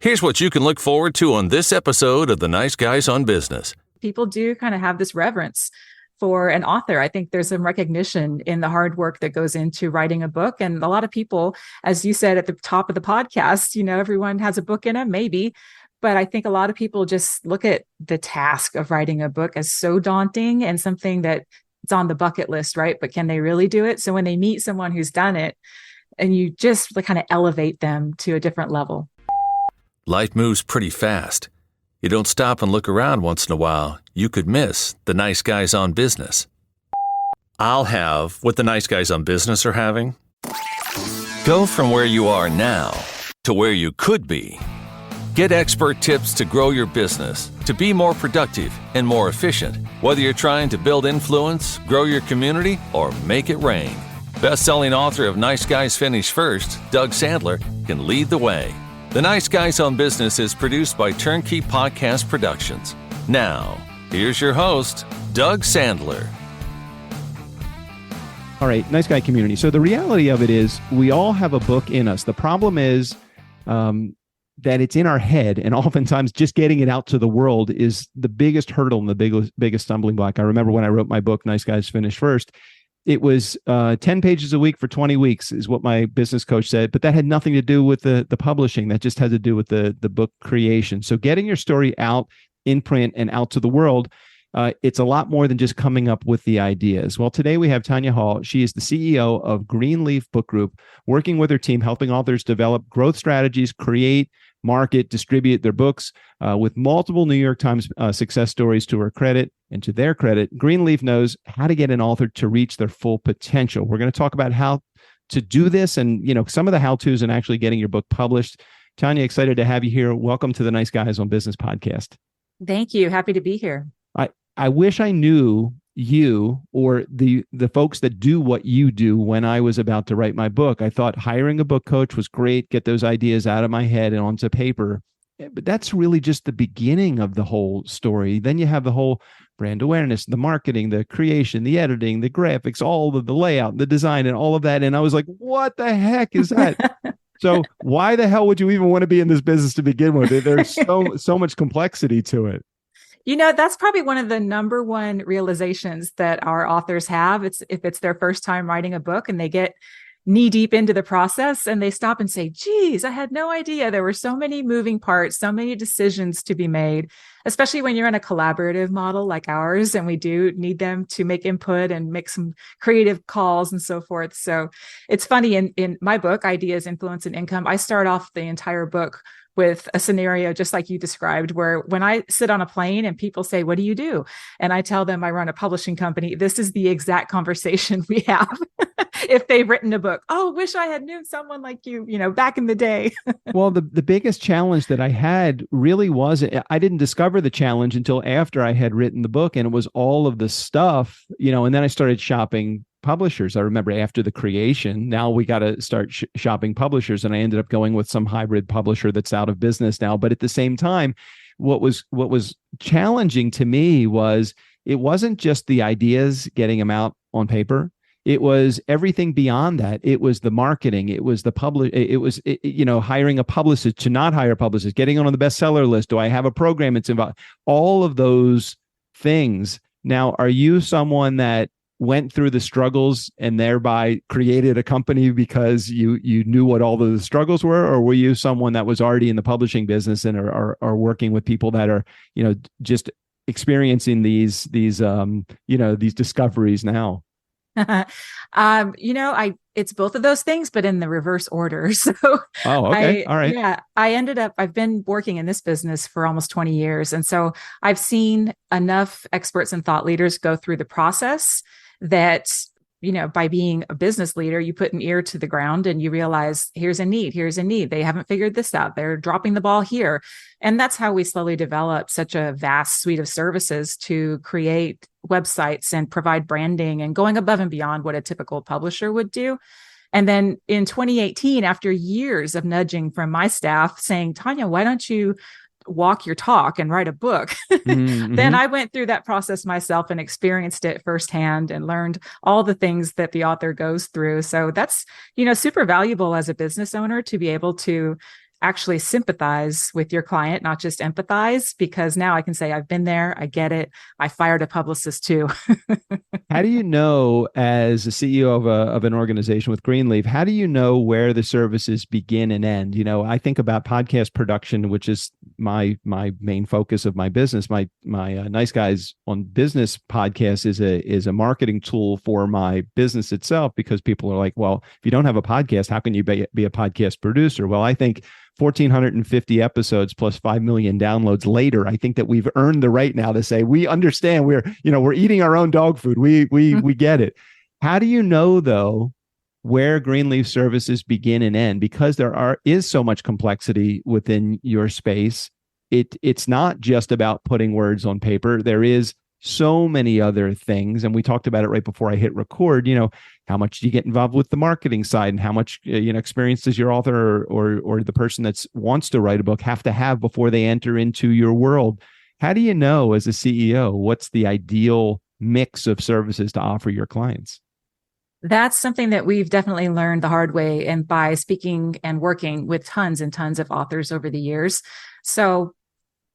Here's what you can look forward to on this episode of The Nice Guys on Business. People do kind of have this reverence for an author. I think there's some recognition in the hard work that goes into writing a book. And a lot of people, as you said at the top of the podcast, everyone has a book in them, maybe. But I think a lot of people just look at the task of writing a book as so daunting and something that it's on the bucket list, right? But can they really do it? So when they meet someone who's done it, and you just kind of elevate them to a different level. Life moves pretty fast. You don't stop and look around once in a while, you could miss the nice guys on business. I'll have what the nice guys on business are having. Go from where you are now to where you could be. Get expert tips to grow your business, to be more productive and more efficient, whether you're trying to build influence, grow your community, or make it rain. Best-selling author of Nice Guys Finish First, Doug Sandler, can lead the way. The Nice Guys on Business is produced by Turnkey Podcast Productions. Now, here's your host, Doug Sandler. All right, Nice Guy community. So the reality of it is we all have a book in us. The problem is that it's in our head, and oftentimes just getting it out to the world is the biggest hurdle and the biggest stumbling block. I remember when I wrote my book, Nice Guys Finish First, it was 10 pages a week for 20 weeks is what my business coach said, but that had nothing to do with the publishing. That just had to do with the book creation. So getting your story out in print and out to the world, it's a lot more than just coming up with the ideas. Well, today we have Tanya Hall. She is the CEO of Greenleaf Book Group, working with her team, helping authors develop growth strategies, create, market, distribute their books with multiple New York Times success stories to her credit. And to their credit, Greenleaf knows how to get an author to reach their full potential. We're going to talk about how to do this and, some of the how-tos and actually getting your book published. Tanya, excited to have you here. Welcome to the Nice Guys on Business podcast. Thank you. Happy to be here. I wish I knew you or the folks that do what you do when I was about to write my book. I thought hiring a book coach was great, get those ideas out of my head and onto paper. But that's really just the beginning of the whole story. Then you have the whole brand awareness, the marketing, the creation, the editing, the graphics, all of the layout, the design, and all of that. And I was like, what the heck is that? So why the hell would you even want to be in this business to begin with? There's so much complexity to it. That's probably one of the number one realizations that our authors have. It's if it's their first time writing a book and they get knee deep into the process and they stop and say, geez, I had no idea there were so many moving parts, so many decisions to be made, especially when you're in a collaborative model like ours. And we do need them to make input and make some creative calls and so forth. So it's funny in my book, Ideas, Influence, and Income, I start off the entire book with a scenario just like you described, where when I sit on a plane and people say, what do you do? And I tell them I run a publishing company. This is the exact conversation we have if they've written a book. Oh, wish I had known someone like you, back in the day. Well, the biggest challenge that I had really was, I didn't discover the challenge until after I had written the book, and it was all of the stuff, and then I started shopping publishers. I remember after the creation, now we got to start shopping publishers. And I ended up going with some hybrid publisher that's out of business now. But at the same time, what was challenging to me was it wasn't just the ideas, getting them out on paper. It was everything beyond that. It was the marketing. It was the hiring a publicist, to not hire a publicist, getting on the bestseller list. Do I have a program that's involved? All of those things. Now, are you someone that went through the struggles and thereby created a company because you knew what all the struggles were, or were you someone that was already in the publishing business and are working with people that are just experiencing these discoveries now? It's both of those things, but in the reverse order. So, oh, okay. All right. Yeah, I've been working in this business for almost 20 years. And so I've seen enough experts and thought leaders go through the process that, by being a business leader, you put an ear to the ground and you realize here's a need. They haven't figured this out. They're dropping the ball here. And that's how we slowly develop such a vast suite of services to create websites and provide branding and going above and beyond what a typical publisher would do. And then in 2018, after years of nudging from my staff saying, Tanya, why don't you walk your talk and write a book? Mm-hmm. Then I went through that process myself and experienced it firsthand and learned all the things that the author goes through. So that's, super valuable as a business owner to be able to actually sympathize with your client, not just empathize, because now I can say, I've been there, I get it. I fired a publicist too. How do you know, as a CEO of an organization with Greenleaf, how do you know where the services begin and end? I think about podcast production, which is my main focus of my business. My Nice Guys on Business podcast is a marketing tool for my business itself, because people are like, well, if you don't have a podcast, how can you be a podcast producer? Well, I think 1,450 episodes plus 5 million downloads later, I think that we've earned the right now to say, we understand we're eating our own dog food. We get it. How do you know, though, where Greenleaf services begin and end? Because there is so much complexity within your space. It's not just about putting words on paper. There is so many other things. And we talked about it right before I hit record. How much do you get involved with the marketing side, and how much experience does your author or the person that wants to write a book have to have before they enter into your world? How do you know, as a CEO, what's the ideal mix of services to offer your clients? That's something that we've definitely learned the hard way, and by speaking and working with tons and tons of authors over the years. So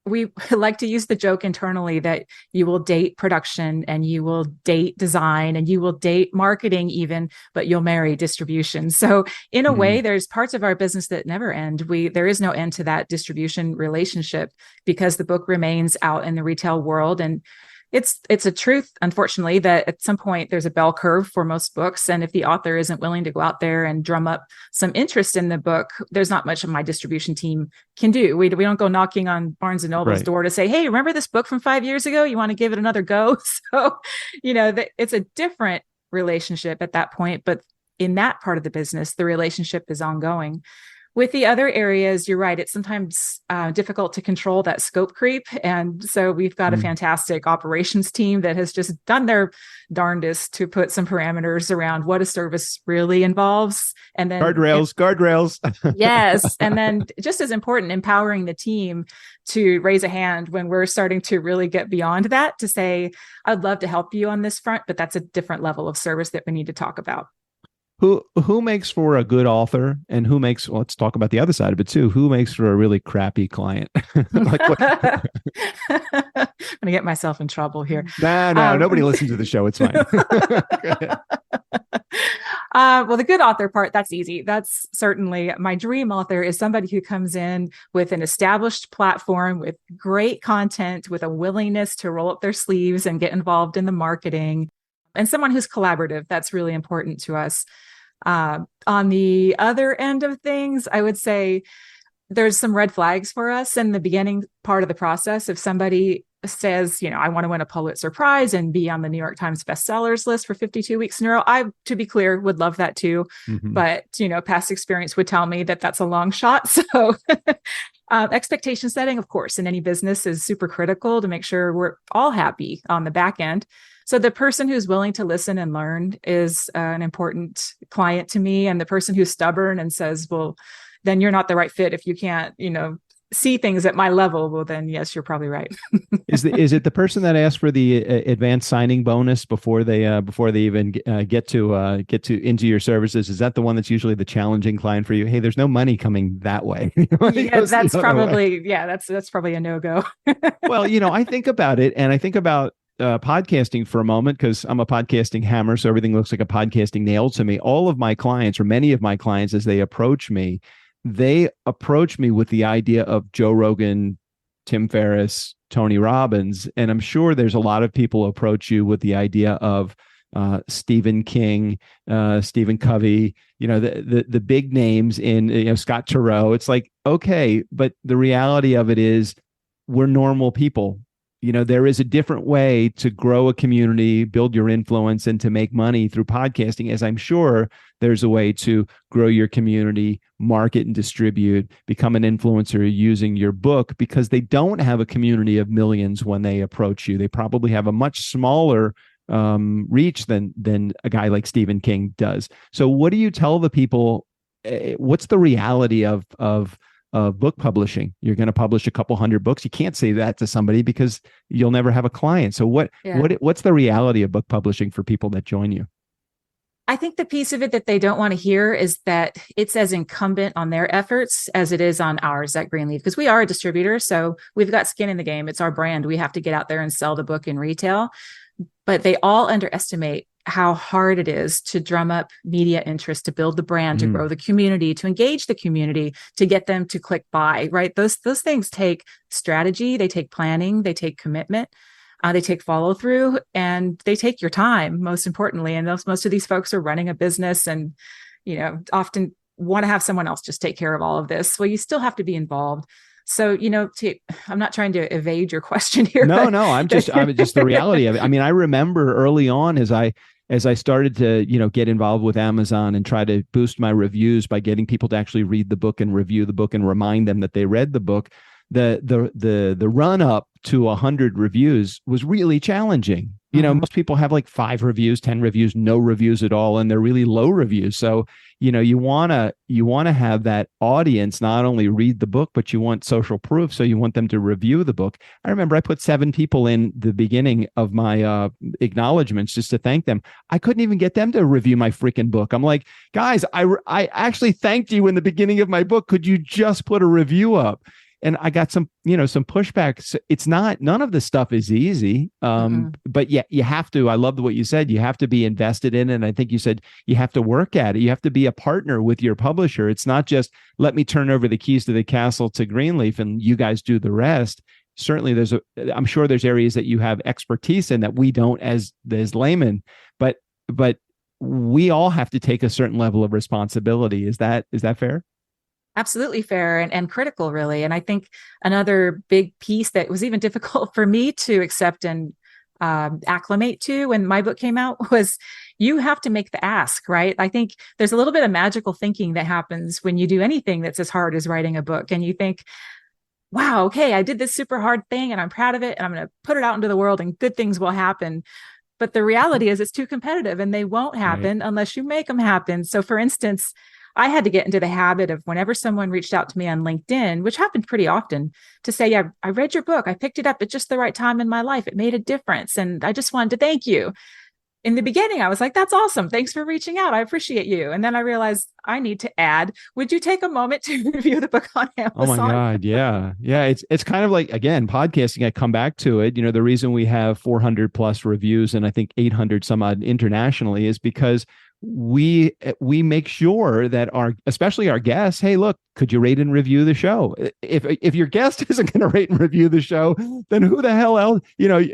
we like to use the joke internally that you will date production, and you will date design, and you will date marketing even, but you'll marry distribution. So in a way, there's parts of our business that never end. There is no end to that distribution relationship, because the book remains out in the retail world. And it's a truth, unfortunately, that at some point there's a bell curve for most books. And if the author isn't willing to go out there and drum up some interest in the book, there's not much of my distribution team can do. We don't go knocking on Barnes and Noble's door to say, hey, remember this book from 5 years ago? You want to give it another go? So, it's a different relationship at that point. But in that part of the business, the relationship is ongoing. With the other areas, you're right. It's sometimes difficult to control that scope creep. And so we've got a fantastic operations team that has just done their darndest to put some parameters around what a service really involves. And then guardrails. Yes. And then just as important, empowering the team to raise a hand when we're starting to really get beyond that, to say, I'd love to help you on this front, but that's a different level of service that we need to talk about. Who makes for a good author, and let's talk about the other side of it too. Who makes for a really crappy client? I'm going to get myself in trouble here. No, nobody listens to the show. It's fine. Well, the good author part, that's easy. That's certainly my dream author is somebody who comes in with an established platform, with great content, with a willingness to roll up their sleeves and get involved in the marketing, and someone who's collaborative. That's really important to us. On the other end of things, I would say there's some red flags for us in the beginning part of the process. If somebody says, I want to win a Pulitzer Prize and be on the New York Times bestsellers list for 52 weeks in a row, I, to be clear, would love that too. But, past experience would tell me that that's a long shot. So expectation setting, of course, in any business is super critical to make sure we're all happy on the back end. So the person who's willing to listen and learn is an important client to me. And the person who's stubborn and says, well, then you're not the right fit if you can't, see things at my level. Well, then yes, you're probably right. Is it the person that asks for the advanced signing bonus before they even get to into your services? Is that the one that's usually the challenging client for you? Hey, there's no money coming that way. Yeah, that's probably a no-go. Well, I think about it, and I think about podcasting for a moment, because I'm a podcasting hammer, so everything looks like a podcasting nail to me. All of my clients, or many of my clients, as they approach me with the idea of Joe Rogan, Tim Ferriss, Tony Robbins, and I'm sure there's a lot of people approach you with the idea of Stephen King, Stephen Covey, the big names in Scott Turow. It's like, okay, but the reality of it is we're normal people. There is a different way to grow a community, build your influence, and to make money through podcasting, as I'm sure there's a way to grow your community, market and distribute, become an influencer using your book, because they don't have a community of millions when they approach you. They probably have a much smaller reach than a guy like Stephen King does. So what do you tell the people? What's the reality of book publishing? You're going to publish a couple hundred books. You can't say that to somebody because you'll never have a client. So what's the reality of book publishing for people that join you? I think the piece of it that they don't want to hear is that it's as incumbent on their efforts as it is on ours at Greenleaf, because we are a distributor. So we've got skin in the game. It's our brand. We have to get out there and sell the book in retail. But they all underestimate how hard it is to drum up media interest, to build the brand, to grow the community, to engage the community, to get them to click buy, right? Those things take strategy, they take planning, they take commitment. They take follow through, and they take your time, most importantly. And most of these folks are running a business and, often want to have someone else just take care of all of this. Well, you still have to be involved. So, I'm not trying to evade your question here. No, I'm just the reality of it. I mean, I remember early on as I started to, get involved with Amazon and try to boost my reviews by getting people to actually read the book and review the book and remind them that they read the book. The run up to 100 reviews was really challenging. Most people have like 5 reviews, 10 reviews, no reviews at all, and they're really low reviews. So, you want to have that audience not only read the book, but you want social proof. So you want them to review the book. I remember I put 7 people in the beginning of my acknowledgments just to thank them. I couldn't even get them to review my freaking book. I'm like, guys, I actually thanked you in the beginning of my book. Could you just put a review up? And I got some pushback. It's none of this stuff is easy. But yeah, you have to, I loved what you said. You have to be invested in it. And I think you said you have to work at it. You have to be a partner with your publisher. It's not just let me turn over the keys to the castle to Greenleaf and you guys do the rest. Certainly I'm sure there's areas that you have expertise in that we don't as laymen, but we all have to take a certain level of responsibility. Is that fair? Absolutely fair and critical, really. And I think another big piece that was even difficult for me to accept and acclimate to when my book came out was you have to make the ask, right? I think there's a little bit of magical thinking that happens when you do anything that's as hard as writing a book. And you think, wow, okay, I did this super hard thing and I'm proud of it and I'm going to put it out into the world and good things will happen. But the reality is it's too competitive and they won't happen unless you make them happen. So for instance, I had to get into the habit of whenever someone reached out to me on LinkedIn, which happened pretty often, to say, yeah, I read your book. I picked it up at just the right time in my life. It made a difference. And I just wanted to thank you. In the beginning, I was like, that's awesome. Thanks for reaching out. I appreciate you. And then I realized I need to add, would you take a moment to review the book on Amazon? Oh my God. Yeah. Yeah. It's kind of like, again, podcasting, I come back to it. The reason we have 400 plus reviews and I think 800 some odd internationally is because we make sure that especially our guests, hey, look, could you rate and review the show? If your guest isn't going to rate and review the show, then who the hell else?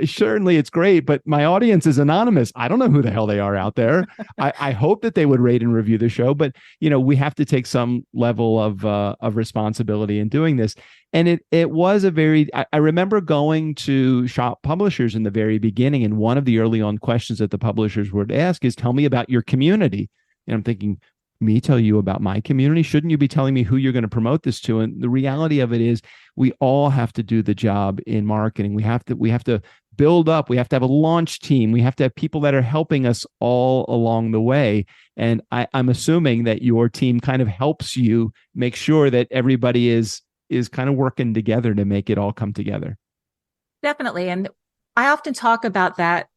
Certainly it's great, but my audience is anonymous. I don't know who the hell they are out there. I hope that they would rate and review the show, but we have to take some level of responsibility in doing this. And it was I remember going to shop publishers in the very beginning, and one of the early on questions that the publishers would ask is, tell me about your community. And I'm thinking, me tell you about my community? Shouldn't you be telling me who you're going to promote this to? And the reality of it is we all have to do the job in marketing. We have to build up. We have to have a launch team. We have to have people that are helping us all along the way. And I'm assuming that your team kind of helps you make sure that everybody is kind of working together to make it all come together. Definitely. And I often talk about that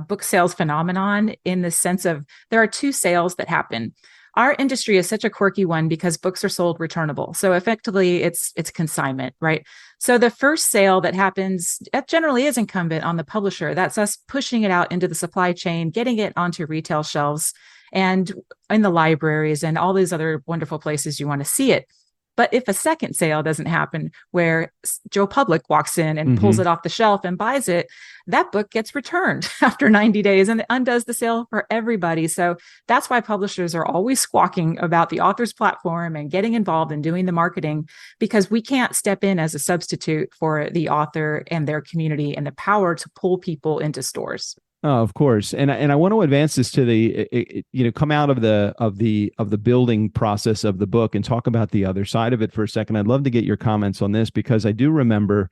book sales phenomenon in the sense of there are 2 sales that happen. Our industry is such a quirky one because books are sold returnable. So effectively it's consignment, right? So the first sale that happens, that generally is incumbent on the publisher. That's us pushing it out into the supply chain, getting it onto retail shelves and in the libraries and all these other wonderful places you want to see it. But if a second sale doesn't happen where Joe Public walks in and pulls it off the shelf and buys it, that book gets returned after 90 days and it undoes the sale for everybody. So that's why publishers are always squawking about the author's platform and getting involved in doing the marketing, because we can't step in as a substitute for the author and their community and the power to pull people into stores. Oh, of course, and I want to advance this to the come out of the building process of the book and talk about the other side of it for a second. I'd love to get your comments on this because I do remember,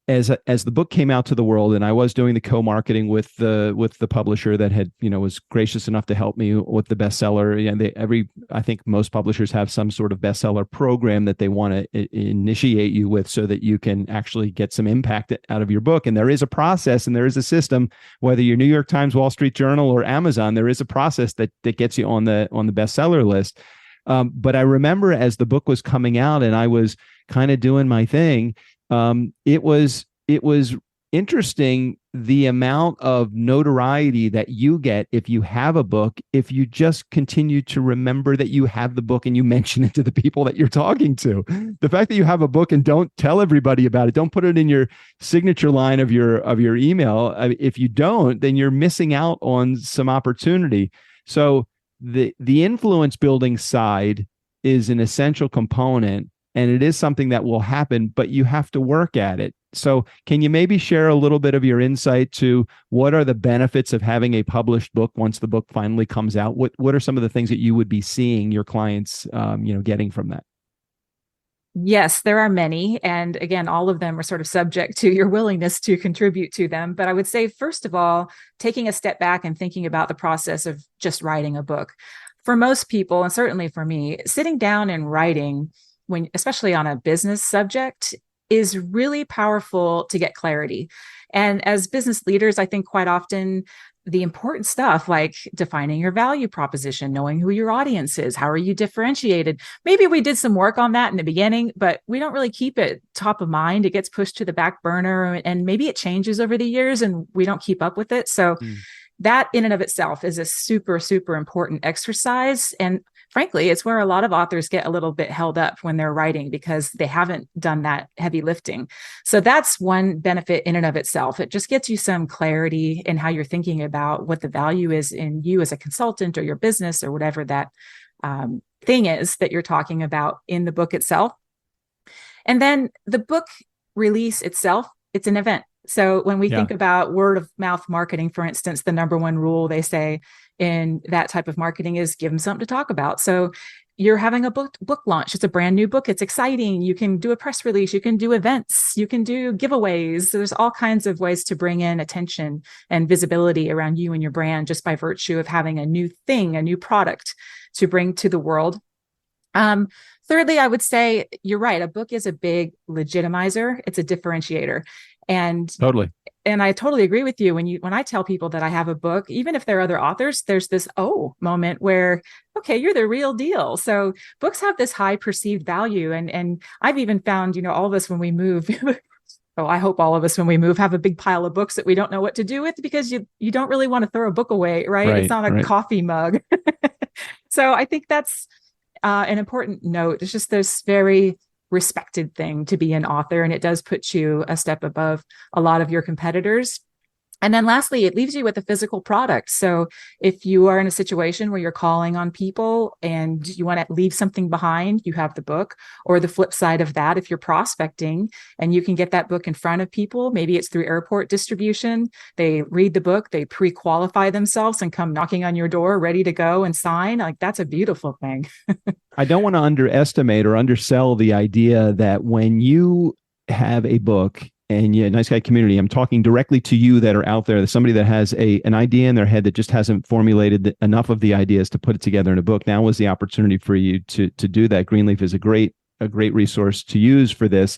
as the book came out to the world, and I was doing the co-marketing with the publisher that had, was gracious enough to help me with the bestseller. And I think most publishers have some sort of bestseller program that they want to initiate you with so that you can actually get some impact out of your book. And there is a process and there is a system, whether you're New York Times, Wall Street Journal, or Amazon, there is a process that gets you on the bestseller list. But I remember as the book was coming out and I was kind of doing my thing, it was interesting the amount of notoriety that you get if you have a book, if you just continue to remember that you have the book and you mention it to the people that you're talking to. The fact that you have a book and don't tell everybody about it, don't put it in your signature line of your email. If you don't, then you're missing out on some opportunity. So the influence building side is an essential component. And it is something that will happen, but you have to work at it. So can you maybe share a little bit of your insight to what are the benefits of having a published book once the book finally comes out? What are some of the things that you would be seeing your clients, getting from that? Yes, there are many. And again, all of them are sort of subject to your willingness to contribute to them. But I would say, first of all, taking a step back and thinking about the process of just writing a book. For most people, and certainly for me, sitting down and writing, especially on a business subject, is really powerful to get clarity. And as business leaders, I think quite often the important stuff like defining your value proposition, knowing who your audience is, how are you differentiated? Maybe we did some work on that in the beginning, but we don't really keep it top of mind. It gets pushed to the back burner and maybe it changes over the years and we don't keep up with it. So that in and of itself is a super, super important exercise. And frankly, it's where a lot of authors get a little bit held up when they're writing because they haven't done that heavy lifting. So that's one benefit in and of itself. It just gets you some clarity in how you're thinking about what the value is in you as a consultant or your business or whatever that thing is that you're talking about in the book itself. And then the book release itself, it's an event. So when we think about word of mouth marketing, for instance, the number one rule they say in that type of marketing is give them something to talk about. So you're having a book launch. It's a brand new book. It's exciting. You can do a press release. You can do events. You can do giveaways. So there's all kinds of ways to bring in attention and visibility around you and your brand just by virtue of having a new thing, a new product to bring to the world. Thirdly, I would say you're right. A book is a big legitimizer. It's a differentiator. And I totally agree with you. When I tell people that I have a book, even if there are other authors, there's this moment where, okay, you're the real deal. So books have this high perceived value. And I've even found, all of us when we move, I hope all of us when we move have a big pile of books that we don't know what to do with because you don't really want to throw a book away, right? It's not a coffee mug. So I think that's an important note. It's just this very respected thing to be an author, and it does put you a step above a lot of your competitors. And then lastly, it leaves you with a physical product. So if you are in a situation where you're calling on people and you want to leave something behind, you have the book. Or the flip side of that, if you're prospecting and you can get that book in front of people, maybe it's through airport distribution, they read the book, they pre-qualify themselves and come knocking on your door ready to go and sign. Like, that's a beautiful thing. I don't want to underestimate or undersell the idea that when you have a book, and Nice Guy community, I'm talking directly to you that are out there. There's somebody that has an idea in their head that just hasn't formulated enough of the ideas to put it together in a book. Now was the opportunity for you to do that. Greenleaf is a great resource to use for this.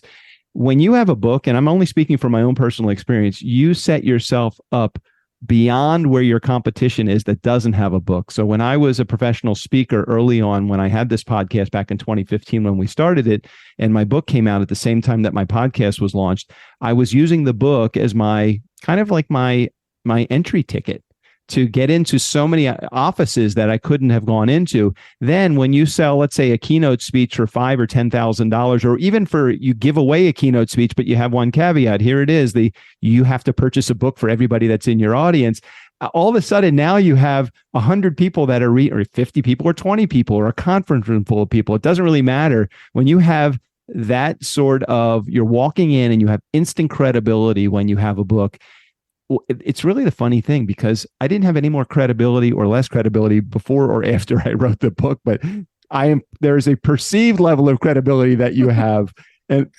When you have a book, and I'm only speaking from my own personal experience, you set yourself up beyond where your competition is that doesn't have a book. So when I was a professional speaker early on, when I had this podcast back in 2015, when we started it, and my book came out at the same time that my podcast was launched, I was using the book as my kind of like my entry ticket to get into so many offices that I couldn't have gone into. Then when you sell, let's say, a keynote speech for $5,000 or $10,000, or even you give away a keynote speech, but you have one caveat, here it is, you have to purchase a book for everybody that's in your audience. All of a sudden, now you have 100 people that are or 50 people or 20 people or a conference room full of people. It doesn't really matter. When you have that sort of, you're walking in and you have instant credibility when you have a book. It's really the funny thing, because I didn't have any more credibility or less credibility before or after I wrote the book, but there is a perceived level of credibility that you have And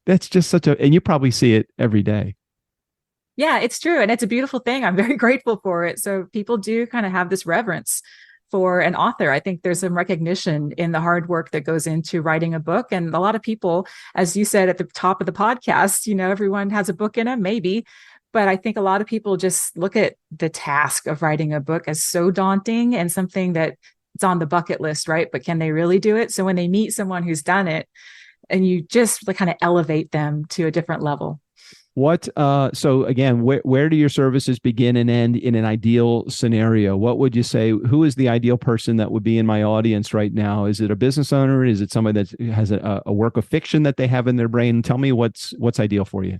that's just and you probably see it every day. Yeah, it's true. And it's a beautiful thing. I'm very grateful for it. So people do kind of have this reverence for an author. I think there's some recognition in the hard work that goes into writing a book. And a lot of people, as you said at the top of the podcast, everyone has a book in them, maybe. But I think a lot of people just look at the task of writing a book as so daunting and something that it's on the bucket list, right? But can they really do it? So when they meet someone who's done it, and you just kind of elevate them to a different level. So again, where do your services begin and end in an ideal scenario? What would you say, who is the ideal person that would be in my audience right now? Is it a business owner? Is it somebody that has a work of fiction that they have in their brain? Tell me what's ideal for you.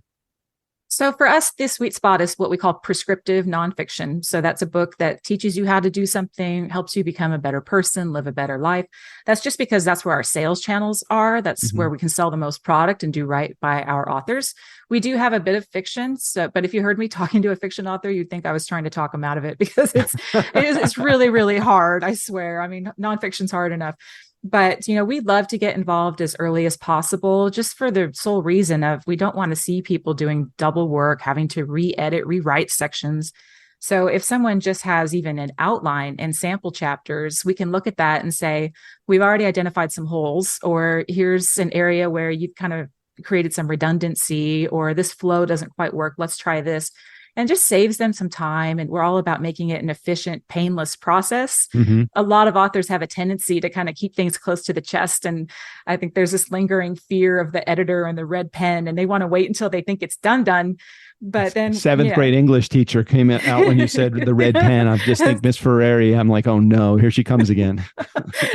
So for us, this sweet spot is what we call prescriptive nonfiction. So that's a book that teaches you how to do something, helps you become a better person, live a better life. That's just because that's where our sales channels are. That's where we can sell the most product and do right by our authors. We do have a bit of fiction. But if you heard me talking to a fiction author, you'd think I was trying to talk them out of it because it's really, really hard. I swear. I mean, nonfiction's hard enough. But, we'd love to get involved as early as possible, just for the sole reason of we don't want to see people doing double work, having to rewrite sections. So if someone just has even an outline and sample chapters, we can look at that and say, we've already identified some holes, or here's an area where you've kind of created some redundancy, or this flow doesn't quite work. Let's try this. And just saves them some time. And we're all about making it an efficient, painless process. A lot of authors have a tendency to kind of keep things close to the chest. And I think there's this lingering fear of the editor and the red pen, and they want to wait until they think it's done. But then seventh grade English teacher came out when you said the red pen. I just think Miss Ferrari. I'm like, oh no, here she comes again.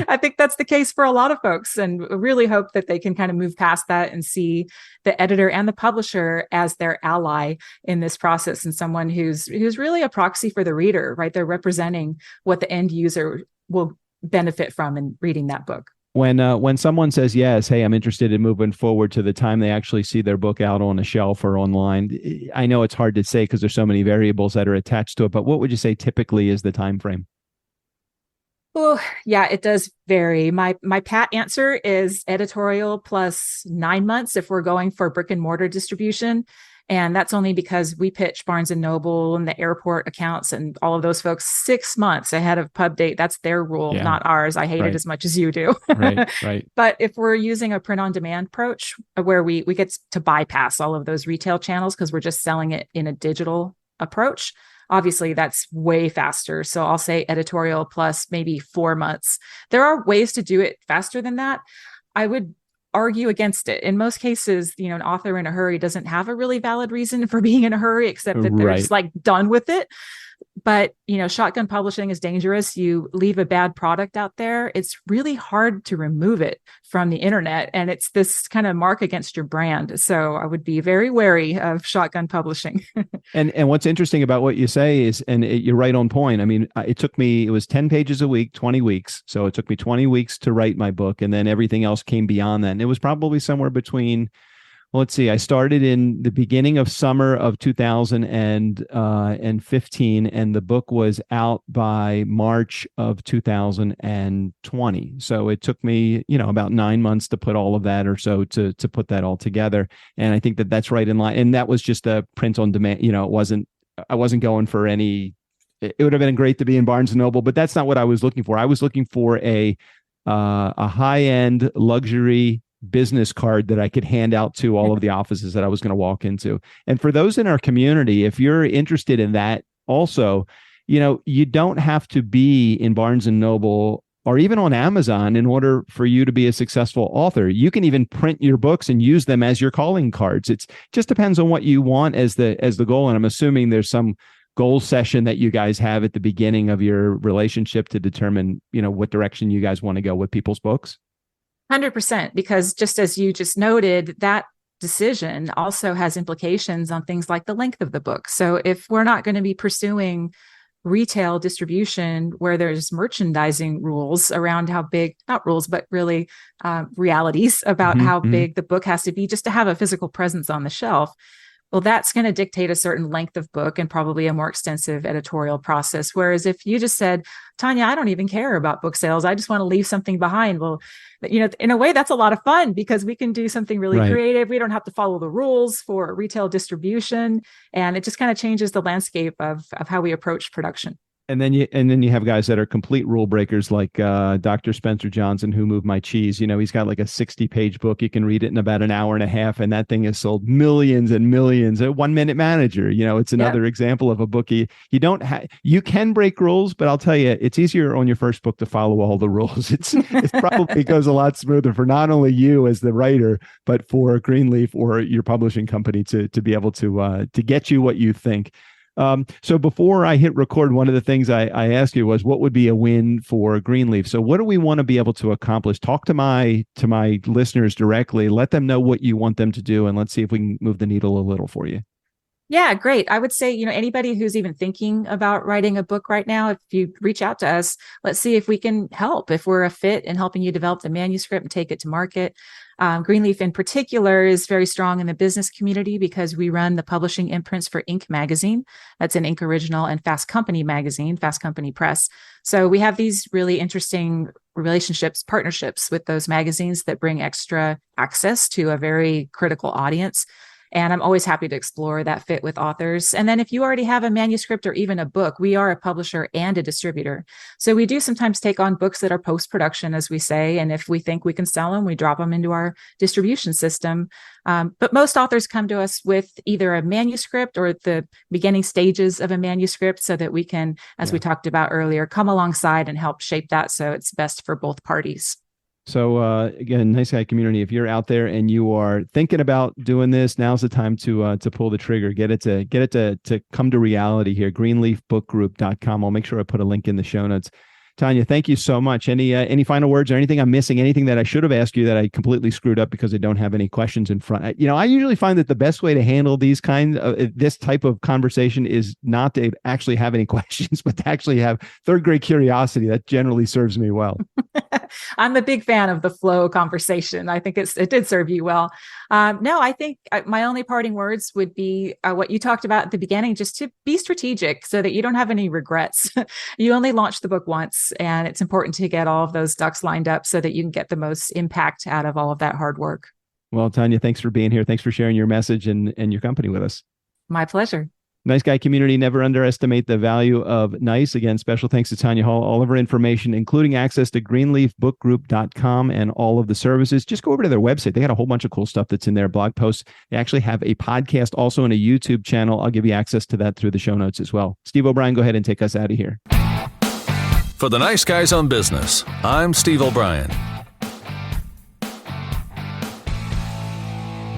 I think that's the case for a lot of folks, and really hope that they can kind of move past that and see the editor and the publisher as their ally in this process, and someone who's really a proxy for the reader, right? They're representing what the end user will benefit from in reading that book. When someone says yes, hey, I'm interested in moving forward, to the time they actually see their book out on a shelf or online, I know it's hard to say because there's so many variables that are attached to it, but what would you say typically is the time frame? Oh, yeah, it does vary. My pat answer is editorial plus 9 months if we're going for brick and mortar distribution. And that's only because we pitch Barnes and Noble and the airport accounts and all of those folks 6 months ahead of pub date. That's their rule, not ours. I hate it as much as you do. Right. But if we're using a print on demand approach where we get to bypass all of those retail channels because we're just selling it in a digital approach, obviously that's way faster. So I'll say editorial plus maybe 4 months. There are ways to do it faster than that. I would argue against it. In most cases, an author in a hurry doesn't have a really valid reason for being in a hurry, except that they're just like done with it. But, shotgun publishing is dangerous. You leave a bad product out there, it's really hard to remove it from the internet. And it's this kind of mark against your brand. So I would be very wary of shotgun publishing. And what's interesting about what you say is, you're right on point. I mean, it was 10 pages a week, 20 weeks. So it took me 20 weeks to write my book. And then everything else came beyond that. And it was probably somewhere between, let's see, I started in the beginning of summer of 2015, and the book was out by March of 2020. So it took me, about 9 months to put all of that or so to put that all together. And I think that that's right in line. And that was just a print on demand. I wasn't going for any. It would have been great to be in Barnes and Noble, but that's not what I was looking for. I was looking for a high-end luxury business card that I could hand out to all of the offices that I was going to walk into. And for those in our community, if you're interested in that also, you don't have to be in Barnes and Noble or even on Amazon in order for you to be a successful author. You can even print your books and use them as your calling cards. It just depends on what you want as the goal. And I'm assuming there's some goal session that you guys have at the beginning of your relationship to determine, what direction you guys want to go with people's books. 100%, because just as you just noted, that decision also has implications on things like the length of the book. So if we're not going to be pursuing retail distribution where there's merchandising rules around how big, not rules, but really realities about how big the book has to be just to have a physical presence on the shelf, well, that's going to dictate a certain length of book and probably a more extensive editorial process. Whereas if you just said, Tanya, I don't even care about book sales, I just want to leave something behind. Well, in a way, that's a lot of fun because we can do something really creative. We don't have to follow the rules for retail distribution. And it just kind of changes the landscape of how we approach production. And then you have guys that are complete rule breakers like Dr. Spencer Johnson, Who Moved My Cheese. He's got like a 60-page book. You can read it in about an hour and a half, and that thing has sold millions and millions. A 1-minute manager, it's another example of a book. You can break rules, but I'll tell you, it's easier on your first book to follow all the rules. It probably goes a lot smoother for not only you as the writer, but for Greenleaf or your publishing company to be able to get you what you think. So before I hit record, one of the things I asked you was, what would be a win for Greenleaf? So what do we want to be able to accomplish? Talk to my listeners directly. Let them know what you want them to do, and let's see if we can move the needle a little for you. Yeah, great. I would say, anybody who's even thinking about writing a book right now, if you reach out to us, let's see if we can help, if we're a fit in helping you develop the manuscript and take it to market. Greenleaf in particular is very strong in the business community because we run the publishing imprints for Inc. magazine. That's an Inc. original, and Fast Company magazine, Fast Company Press. So we have these really interesting partnerships with those magazines that bring extra access to a very critical audience. And I'm always happy to explore that fit with authors. And then if you already have a manuscript or even a book, we are a publisher and a distributor. So we do sometimes take on books that are post-production, as we say. And if we think we can sell them, we drop them into our distribution system. But most authors come to us with either a manuscript or the beginning stages of a manuscript so that we can, as we talked about earlier, come alongside and help shape that so it's best for both parties. So again, Nice Guy community, if you're out there and you are thinking about doing this, now's the time to pull the trigger. Get it to come to reality here. Greenleafbookgroup.com. I'll make sure I put a link in the show notes. Tanya, thank you so much. Any final words or anything I'm missing? Anything that I should have asked you that I completely screwed up because I don't have any questions in front? I usually find that the best way to handle this type of conversation is not to actually have any questions, but to actually have third grade curiosity. That generally serves me well. I'm a big fan of the flow conversation. I think it did serve you well. No, I think my only parting words would be what you talked about at the beginning, just to be strategic so that you don't have any regrets. You only launch the book once, and it's important to get all of those ducks lined up so that you can get the most impact out of all of that hard work. Well, Tanya, thanks for being here. Thanks for sharing your message and your company with us. My pleasure. Nice Guy community, never underestimate the value of nice. Again, special thanks to Tanya Hall. All of her information, including access to greenleafbookgroup.com and all of the services. Just go over to their website. They got a whole bunch of cool stuff that's in their blog posts. They actually have a podcast also and a YouTube channel. I'll give you access to that through the show notes as well. Steve O'Brien, go ahead and take us out of here. For the Nice Guys on Business, I'm Steve O'Brien.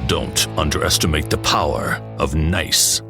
Don't underestimate the power of nice.